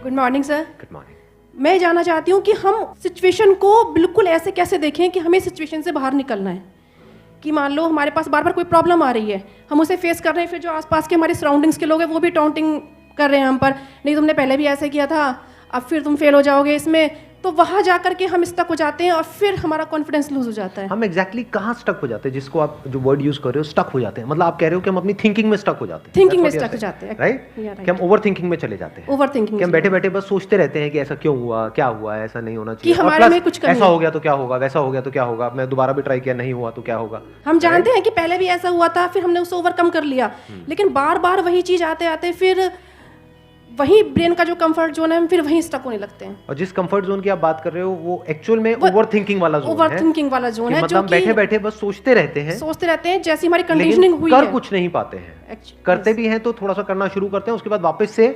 Good morning sir. Good morning. मैं जानना चाहती हूँ कि हम सिचुएशन को बिल्कुल ऐसे कैसे देखें कि हमें सिचुएशन से बाहर निकलना है। कि मान लो हमारे पास बार बार कोई प्रॉब्लम आ रही है, हम उसे फेस कर रहे हैं, फिर जो आसपास के हमारे सराउंडिंग्स के लोग हैं वो भी टाउंटिंग कर रहे हैं हम पर, नहीं तुमने पहले भी ऐसे किया था, अब फिर तुम फेल हो जाओगे इसमें, तो वहाँ जा करके हम स्टक हो जाते हैं और फिर हमारा कॉन्फिडेंस लूज हो जाता है। हम एग्जैक्टली कहाँ स्टक हो जाते हैं, जिसको आप जो वर्ड यूज कर रहे हो स्टक हो जाते हैं, मतलब आप कह रहे हो कि हम अपनी थिंकिंग में स्टक हो जाते हैं। थिंकिंग में स्टक हो जाते हैं, राइट? कि हम ओवर थिंकिंग में चले जाते हैं। ओवर थिंकिंग कि हम बैठे बैठे बस सोचते रहते हैं कि ऐसा क्यों हुआ, क्या हुआ, ऐसा नहीं होना चाहिए, कि हमारे में कुछ कमी ऐसा हो गया तो क्या होगा, वैसा हो गया तो क्या होगा, मैं दोबारा भी ट्राई किया नहीं हुआ तो क्या होगा। हम जानते हैं कि पहले भी ऐसा हुआ था, फिर हमने उसे ओवरकम कर लिया, लेकिन बार बार वही चीज आते आते फिर वही ब्रेन का जो कंफर्ट जोन है हम फिर वहीं स्टक होने लगते हैं। और जिस कंफर्ट जोन की आप बात कर रहे हो वो एक्चुअल में ओवर थिंकिंग वाला जोन है। ओवर थिंकिंग वाला जोन है, मतलब बैठे बैठे बस सोचते रहते हैं जैसी हमारी कंडीशनिंग हुई है, कर कुछ नहीं पाते हैं। करते भी हैं तो थोड़ा सा करना शुरू करते हैं, उसके बाद वापस से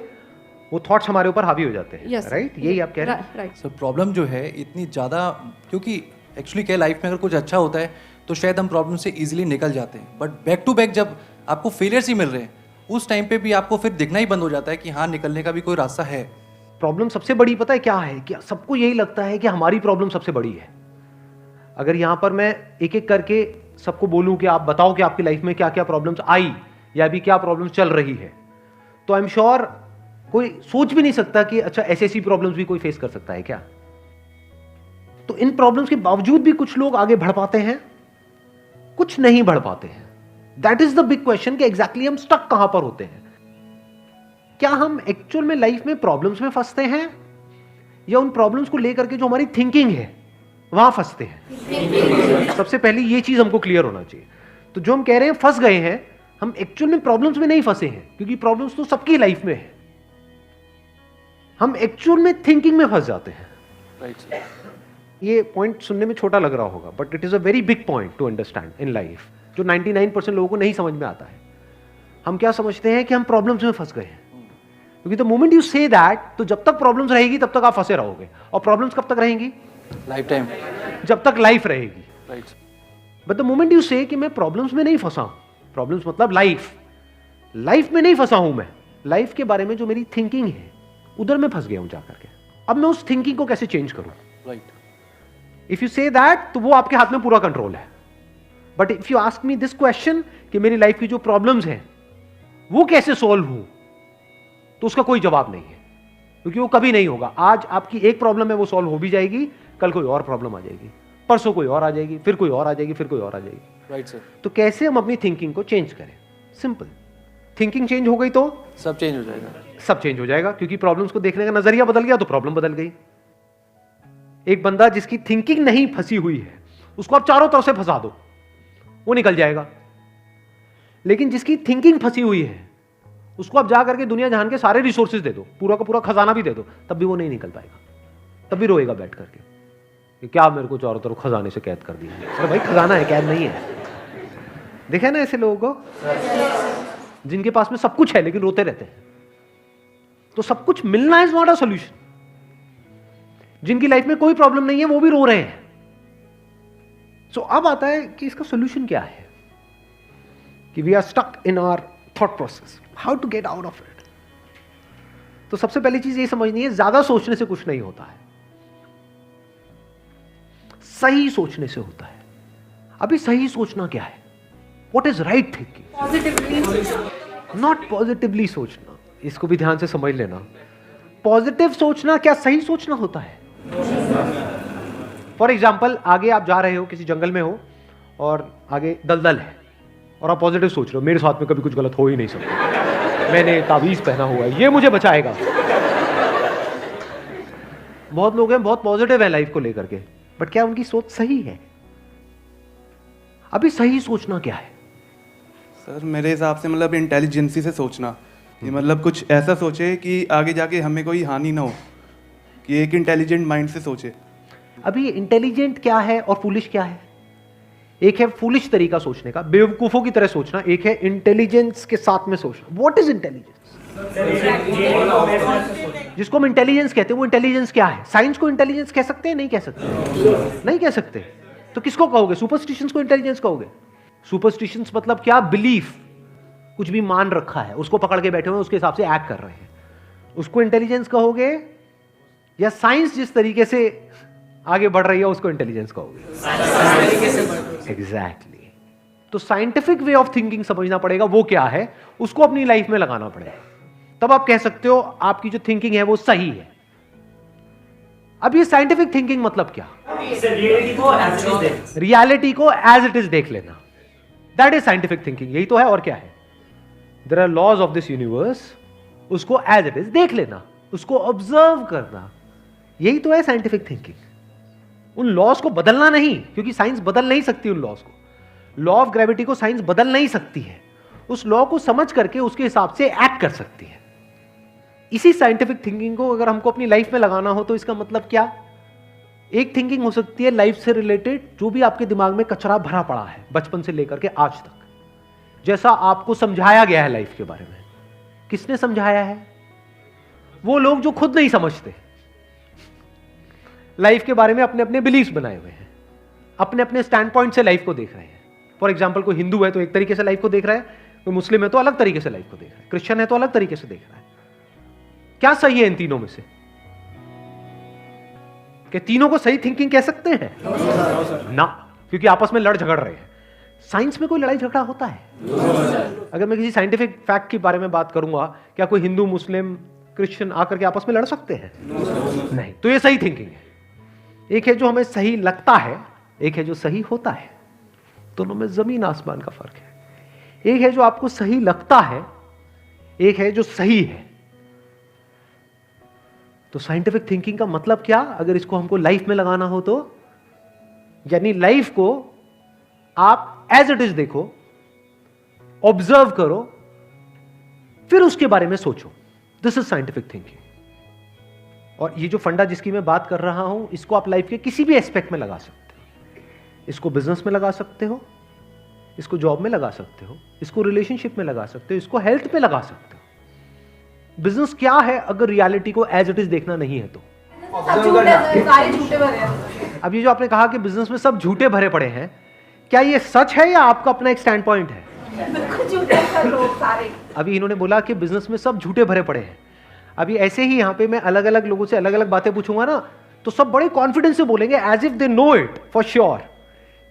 वो थॉट्स हमारे ऊपर हावी हो जाते हैं। राइट? यही आप कह रहे हैं। राइट सर, प्रॉब्लम जो है इतनी ज़्यादा, क्योंकि एक्चुअली क्या लाइफ में अगर कुछ अच्छा होता है तो शायद हम प्रॉब्लम से इजीली निकल जाते हैं, बट बैक टू बैक जब आपको फेलियर्स ही मिल रहे हैं उस टाइम पे भी आपको फिर दिखना ही बंद हो जाता है कि हाँ, निकलने का भी कोई रास्ता है। प्रॉब्लम सबसे बड़ी पता है क्या है, कि सबको यही लगता है कि हमारी प्रॉब्लम सबसे बड़ी है। अगर यहां पर मैं एक एक करके सबको बोलूं कि आप बताओ कि आपकी लाइफ में क्या क्या प्रॉब्लम्स आई या अभी क्या प्रॉब्लम्स चल रही है, तो आई एम श्योर कोई सोच भी नहीं सकता कि अच्छा ऐसी ऐसी प्रॉब्लम्स भी कोई फेस कर सकता है क्या। तो इन प्रॉब्लम्स के बावजूद भी कुछ लोग आगे बढ़ पाते हैं, कुछ नहीं बढ़ पाते हैं। That is the big question कि एग्जैक्टली हम स्टक कहां पर होते हैं। क्या हम एक्चुअल में लाइफ में प्रॉब्लम्स में फंसते हैं या उन प्रॉब्लम्स को लेकर के जो हमारी थिंकिंग है वहां फंसते हैं? सबसे पहले ये चीज हमको क्लियर होना चाहिए। तो जो हम कह रहे हैं फंस गए हैं, हम एक्चुअल में प्रॉब्लम्स में नहीं फंसे हैं, क्योंकि प्रॉब्लम्स तो सबकी लाइफ में है। हम एक्चुअल में थिंकिंग में फंस जाते हैं। राइट। ये पॉइंट सुनने में छोटा लग रहा होगा, but it is a very big point two understand in life, जो 99% लोगों को नहीं समझ में आता है। हम क्या समझते हैं कि हम प्रॉब्लम्स में फंस गए हैं, क्योंकि the moment you say that, तो जब तक प्रॉब्लम्स रहेगी तब तक आप फंसे रहोगे। और प्रॉब्लम्स कब तक रहेंगी? लाइफ टाइम, जब तक लाइफ रहेगी। Right. But the moment you से कि मैं प्रॉब्लम्स में नहीं फंसा हूं, प्रॉब्लम्स मतलब लाइफ में नहीं फंसा हूं, मैं लाइफ के बारे में जो मेरी थिंकिंग है उधर मैं फंस गया हूं जाकर के। अब मैं उस थिंकिंग को कैसे चेंज करूं? Right. If you say that, तो वो आपके हाथ में पूरा कंट्रोल है। But if you ask me this question कि मेरी लाइफ की जो प्रॉब्लम्स हैं वो कैसे सॉल्व हो, तो उसका कोई जवाब नहीं है, क्योंकि वो कभी नहीं होगा। आज आपकी एक प्रॉब्लम है वो सॉल्व हो भी जाएगी, कल कोई और प्रॉब्लम आ जाएगी, परसों कोई और आ जाएगी, फिर कोई और आ जाएगी, फिर कोई और आ जाएगी। Right sir. तो कैसे हम अपनी थिंकिंग को चेंज करें? सिंपल। थिंकिंग चेंज हो गई तो सब चेंज हो जाएगा। सब चेंज हो जाएगा, क्योंकि प्रॉब्लम्स को देखने का नजरिया बदल गया तो प्रॉब्लम बदल गई। एक बंदा जिसकी थिंकिंग नहीं फंसी हुई है, उसको आप चारों तरफ से फंसा दो, वो निकल जाएगा। लेकिन जिसकी थिंकिंग फंसी हुई है, उसको आप जा करके दुनिया जहान के सारे रिसोर्सेज दे दो, पूरा का पूरा खजाना भी दे दो, तब भी वो नहीं निकल पाएगा, तब भी रोएगा बैठ करके कि क्या मेरे को चारों तरफ खजाने से कैद कर दिया। अरे भाई, खजाना है, कैद नहीं है। देखे ना ऐसे लोगों को जिनके पास में सब कुछ है लेकिन रोते रहते हैं। तो सब कुछ मिलना इज नॉट अ सॉल्यूशन। जिनकी लाइफ में कोई प्रॉब्लम नहीं है वो भी रो रहे हैं। सो अब आता है कि इसका सॉल्यूशन क्या है, कि we are stuck in our thought process, how to get out of it. तो सबसे पहली चीज ये समझनी है, ज्यादा सोचने से कुछ नहीं होता है, सही सोचने से होता है। अभी सही सोचना क्या है? What is right thinking? Positively, not positively सोचना। इसको भी ध्यान से समझ लेना। पॉजिटिव सोचना क्या सही सोचना होता है? फॉर एग्जाम्पल, आगे आप जा रहे हो, किसी जंगल में हो और आगे दलदल है और आप पॉजिटिव सोच रहे हो, मेरे साथ में कभी कुछ गलत हो ही नहीं सकता, मैंने तावीज पहना हुआ है, ये मुझे बचाएगा। बहुत लोग हैं बहुत पॉजिटिव है लाइफ को लेकर के, बट क्या उनकी सोच सही है? अभी सही सोचना क्या है? सर मेरे हिसाब से मतलब इंटेलिजेंसी से सोचना, कि मतलब कुछ ऐसा सोचे कि आगे जाके हमें कोई हानि ना हो, कि एक इंटेलिजेंट माइंड से सोचे। अभी इंटेलिजेंट क्या है और फूलिश क्या है? एक है फूलिश तरीका सोचने का, बेवकूफों की तरह सोचना, एक है इंटेलिजेंस के साथ में सोचना। What is intelligence? जिसको हम इंटेलिजेंस कहते हैं वो इंटेलिजेंस क्या है? साइंस को इंटेलिजेंस कह सकते हैं? नहीं कह सकते, नहीं कह सकते। तो किसको कहोगे? सुपरस्टिशंस को इंटेलिजेंस कहोगे? सुपरस्टिशंस मतलब क्या? बिलीफ, कुछ भी मान रखा है उसको पकड़ के बैठे हुए उसके हिसाब से एक्ट कर रहे हैं। उसको इंटेलिजेंस कहोगे या साइंस जिस तरीके से आगे बढ़ रही है उसको इंटेलिजेंस कहोगे? एग्जैक्टली। तो साइंटिफिक वे ऑफ थिंकिंग समझना पड़ेगा, वो क्या है, उसको अपनी लाइफ में लगाना पड़ेगा, तब आप कह सकते हो आपकी जो थिंकिंग है वो सही है। अब ये साइंटिफिक थिंकिंग मतलब क्या? रियलिटी को एज इट इज देख लेना, दैट इज साइंटिफिक थिंकिंग। यही तो है, और क्या है? There are laws of this universe, उसको एज इट इज देख लेना, उसको ऑब्जर्व करना, यही तो है साइंटिफिक थिंकिंग। उन लॉज को बदलना नहीं, क्योंकि साइंस बदल नहीं सकती उन लॉज को। लॉ ऑफ ग्रेविटी को साइंस बदल नहीं सकती है, उस लॉ को समझ करके उसके हिसाब से एक्ट कर सकती है। इसी साइंटिफिक थिंकिंग को अगर हमको अपनी लाइफ में लगाना हो तो इसका मतलब क्या? एक थिंकिंग हो सकती है लाइफ से रिलेटेड, जो भी आपके दिमाग में कचरा भरा पड़ा है बचपन से लेकर के आज तक, जैसा आपको समझाया गया है लाइफ के बारे में। किसने समझाया है? वो लोग जो खुद नहीं समझते, लाइफ के बारे में अपने अपने बिलीव्स बनाए हुए हैं, अपने अपने स्टैंड पॉइंट से लाइफ को देख रहे हैं। फॉर एग्जाम्पल, कोई हिंदू है तो एक तरीके से लाइफ को देख रहा है, कोई मुस्लिम है तो अलग तरीके से लाइफ को देख रहा है, क्रिश्चियन है तो अलग तरीके से देख रहा है। क्या सही है इन तीनों में से? कि तीनों को सही थिंकिंग कह सकते हैं? ना, क्योंकि आपस में लड़ झगड़ रहे हैं। साइंस में कोई लड़ाई झगड़ा होता है? अगर मैं किसी साइंटिफिक फैक्ट के बारे में बात करूंगा, क्या कोई हिंदू, मुस्लिम, क्रिश्चियन आकर के आपस में लड़ सकते हैं? नहीं। तो ये सही थिंकिंग है। एक है जो हमें सही लगता है, एक है जो सही होता है। दोनों में जमीन आसमान का फर्क है। एक है जो आपको सही लगता है, एक है जो सही है। तो साइंटिफिक थिंकिंग का मतलब क्या, अगर इसको हमको लाइफ में लगाना हो तो, यानी लाइफ को आप एज इट इज देखो, ऑब्जर्व करो, फिर उसके बारे में सोचो। This is scientific thinking. और ये जो फंडा जिसकी मैं बात कर रहा हूं, इसको आप लाइफ के किसी भी एस्पेक्ट में लगा सकते हो। इसको बिजनेस में लगा सकते हो, इसको जॉब में लगा सकते हो, इसको रिलेशनशिप में लगा सकते हो, इसको हेल्थ में लगा सकते हो। बिजनेस क्या है अगर रियलिटी को एज इट इज देखना नहीं है तो? अब ये जो आपने कहा कि बिजनेस में सब झूठे भरे पड़े हैं, क्या ये सच है या आपका अपना एक स्टैंड पॉइंट है? अभी इन्होंने बोला कि बिजनेस में सब झूठे भरे पड़े हैं। अभी ऐसे ही यहाँ पे मैं अलग अलग लोगों से अलग अलग बातें पूछूंगा ना, तो सब बड़े कॉन्फिडेंस से बोलेंगे, as if they know it for sure.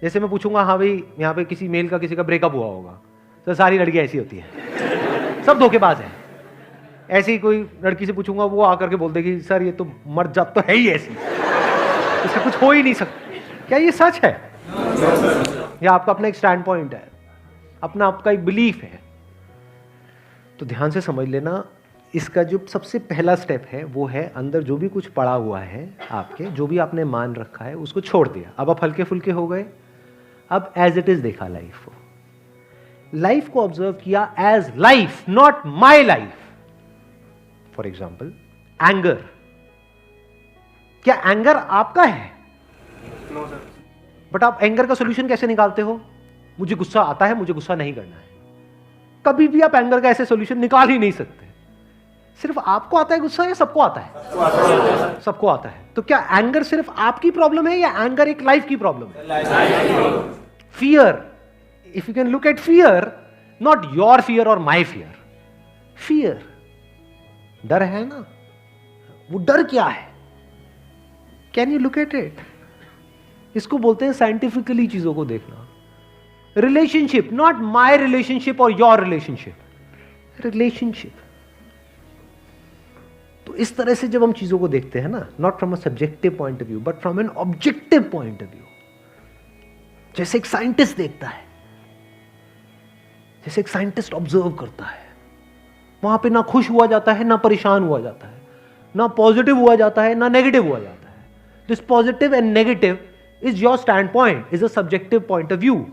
जैसे मैं पूछूंगा, हाँ भाई यहाँ पे किसी मेल का किसी का ब्रेकअप हुआ होगा, तो सारी लड़कियां ऐसी होती हैं, सब धोखेबाज हैं। ऐसे ही कोई लड़की से पूछूंगा, वो आकर के बोल देगी, सर ये तो मर्द जात तो है ही ऐसी, इसका कुछ हो ही नहीं सकता। क्या ये सच है? या आपका अपना एक स्टैंड पॉइंट है, अपना आपका एक बिलीफ है? तो ध्यान से समझ लेना, इसका जो सबसे पहला स्टेप है वो है अंदर जो भी कुछ पड़ा हुआ है आपके, जो भी आपने मान रखा है उसको छोड़ दिया। अब आप हल्के फुल्के हो गए, अब एज इट इज देखा लाइफ को, लाइफ को ऑब्जर्व किया as life, not my life. For example, anger, क्या एंगर आपका है? बट आप एंगर का सोल्यूशन कैसे निकालते हो? मुझे गुस्सा आता है, मुझे गुस्सा नहीं करना है। कभी भी आप एंगर का ऐसे सोल्यूशन निकाल ही नहीं सकते। सिर्फ आपको आता है गुस्सा या सबको आता है? सबको आता है। तो क्या एंगर सिर्फ आपकी प्रॉब्लम है या एंगर एक लाइफ की प्रॉब्लम है? Fear, if you can look at fear, not your fear और माई फियर, फियर, डर है ना, वो डर क्या है? Can you look at it? इसको बोलते हैं साइंटिफिकली चीजों को देखना। रिलेशनशिप, नॉट माई रिलेशनशिप और योर रिलेशनशिप, रिलेशनशिप। तो इस तरह से जब हम चीजों को देखते हैं ना, not from a subjective point of view but from an objective point of view, जैसे एक साइंटिस्ट देखता है, जैसे एक साइंटिस्ट ऑब्जर्व करता है, वहां पे ना खुश हुआ जाता है, ना परेशान हुआ जाता है, ना पॉजिटिव हुआ जाता है, ना नेगेटिव हुआ जाता है। This positive and negative is your stand point, is a subjective point of view.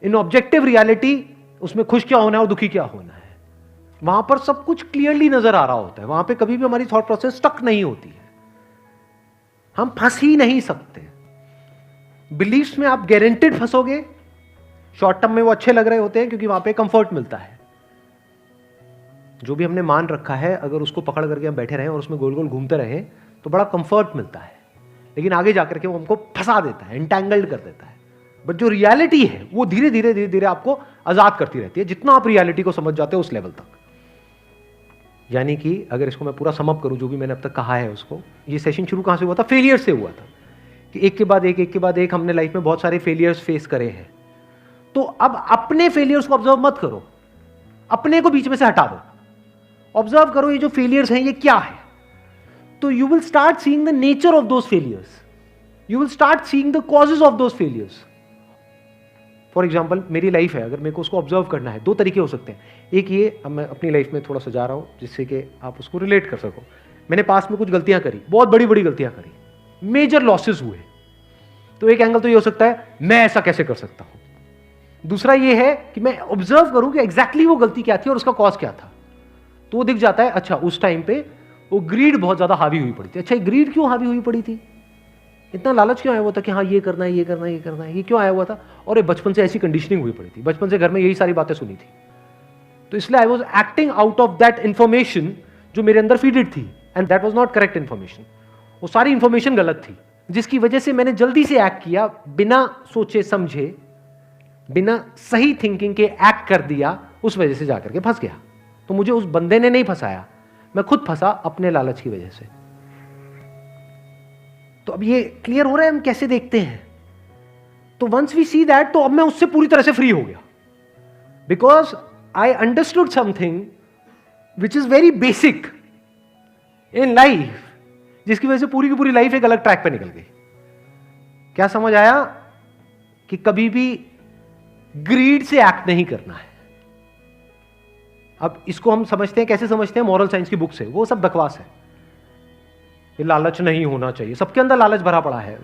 In objective reality, उसमें खुश क्या होना है और दुखी क्या होना है, वहां पर सब कुछ क्लियरली नजर आ रहा होता है। वहां पे कभी भी हमारी थॉट प्रोसेस स्टक नहीं होती है, हम फंस ही नहीं सकते। बिलीफ्स में आप गारंटेड फंसोगे। शॉर्ट टर्म में वो अच्छे लग रहे होते हैं क्योंकि वहां पे कंफर्ट मिलता है। जो भी हमने मान रखा है, अगर उसको पकड़ करके हम बैठे रहें और उसमें गोल गोल घूमते रहें तो बड़ा कंफर्ट मिलता है, लेकिन आगे जाकर के वो हमको फंसा देता है, एंटैंगल्ड कर देता है। बट जो रियलिटी है वो धीरे धीरे आपको आजाद करती रहती है, जितना आप रियलिटी को समझ जाते हो उस लेवल तक। यानी कि अगर इसको मैं पूरा समअप करूं, जो भी मैंने अब तक कहा है उसको, ये सेशन शुरू कहाँ से हुआ था? फेलियर से हुआ था कि एक के बाद एक हमने लाइफ में बहुत सारे फेलियर्स फेस करे हैं। तो अब अपने फेलियर्स को ऑब्जर्व मत करो, अपने को बीच में से हटा दो, ऑब्जर्व करो ये जो फेलियर्स हैं ये क्या है। तो you will start seeing the nature of those failures, you will start seeing the causes of those failures. For example मेरी लाइफ है, अगर मेरे को उसको ऑब्जर्व करना है, दो तरीके हो सकते हैं। एक ये, अब मैं अपनी लाइफ में थोड़ा सजा रहा हूं जिससे कि आप उसको रिलेट कर सको। मैंने पास में कुछ गलतियां करी, बहुत बड़ी बड़ी गलतियां करी, मेजर लॉसेस हुए, तो एक एंगल तो ये हो सकता है मैं ऐसा कैसे कर सकता हूं। दूसरा ये है कि मैं ऑब्जर्व करूं कि एग्जैक्टली वो गलती क्या थी और उसका कॉज क्या था। तो वो दिख जाता है, अच्छा उस टाइम पे वो ग्रीड बहुत ज्यादा हावी हुई पड़ी थी। अच्छा ग्रीड क्यों हावी हुई पड़ी थी, इतना लालच क्यों आया हुआ था कि हाँ ये करना है, ये करना है, ये करना है, ये क्यों आया हुआ था? और ये बचपन से ऐसी कंडीशनिंग हुई पड़ी थी, बचपन से घर में यही सारी बातें सुनी थी, तो इसलिए I was acting out of that information जो मेरे अंदर फीडेड थी, and that was not correct information. वो सारी इंफॉर्मेशन गलत थी, जिसकी वजह से मैंने जल्दी से एक्ट किया, बिना सोचे समझे, बिना सही थिंकिंग के एक्ट कर दिया, उस वजह से जाकर के फंस गया। तो मुझे उस बंदे ने नहीं फंसाया, मैं खुद फंसा अपने लालच की वजह से। तो अब ये क्लियर हो रहा है हम कैसे देखते हैं। तो वंस वी सी दैट, तो अब मैं उससे पूरी तरह से फ्री हो गया, because I understood something which is very basic in life, जिसकी वजह से पूरी की पूरी लाइफ एक अलग ट्रैक पे निकल गई। क्या समझ आया? कि कभी भी ग्रीड से एक्ट नहीं करना है। अब इसको हम समझते हैं, कैसे समझते हैं? मॉरल साइंस की बुक से। वो सब बकवास है, ये लालच नहीं होना चाहिए, सबके अंदर लालच भरा पड़ा है,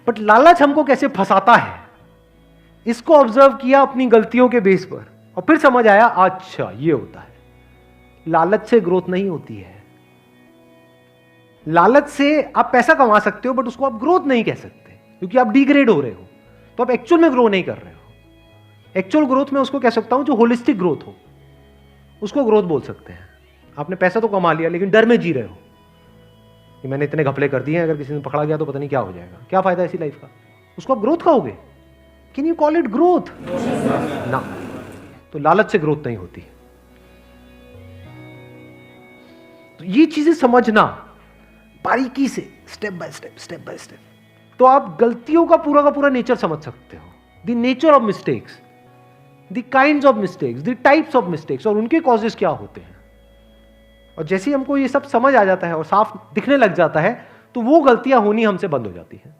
बट लालच हमको कैसे फंसाता है, इसको ऑब्जर्व किया अपनी गलतियों के बेस पर, और फिर समझ आया अच्छा ये होता है। लालच से ग्रोथ नहीं होती है। लालच से आप पैसा कमा सकते हो, बट उसको आप ग्रोथ नहीं कह सकते, क्योंकि आप डिग्रेड हो रहे हो, तो आप एक्चुअल में ग्रो नहीं कर रहे हो। एक्चुअल ग्रोथ में उसको कह सकता हूं जो होलिस्टिक ग्रोथ हो, उसको ग्रोथ बोल सकते हैं। आपने पैसा तो कमा लिया, लेकिन डर में जी रहे हो कि मैंने इतने घपले कर दिए हैं, अगर किसी ने पकड़ा गया तो पता नहीं क्या हो जाएगा, क्या फायदा ऐसी लाइफ का, उसको आप ग्रोथ कहोगे? Can you call it growth? ना। तो लालच से ग्रोथ नहीं होती। तो ये चीजें समझना बारीकी से, स्टेप बाय स्टेप, तो आप गलतियों का पूरा नेचर समझ सकते हो। The nature of mistakes, the kinds of mistakes, the types of mistakes, और उनके कॉजेस क्या होते हैं। और जैसे ही हमको ये सब समझ आ जाता है और साफ दिखने लग जाता है, तो वो गलतियां होनी हमसे बंद हो जाती हैं।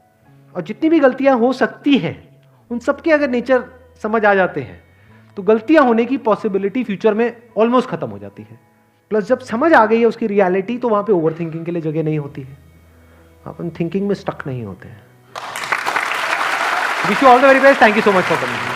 और जितनी भी गलतियां हो सकती हैं, उन सबके अगर नेचर समझ आ जाते हैं, तो गलतियां होने की पॉसिबिलिटी फ्यूचर में ऑलमोस्ट खत्म हो जाती है। प्लस जब समझ आ गई है उसकी रियलिटी, तो वहां पे ओवर थिंकिंग के लिए जगह नहीं होती है, अपन थिंकिंग में स्टक नहीं होते हैं। Wish you all the very best, thank you so much for coming.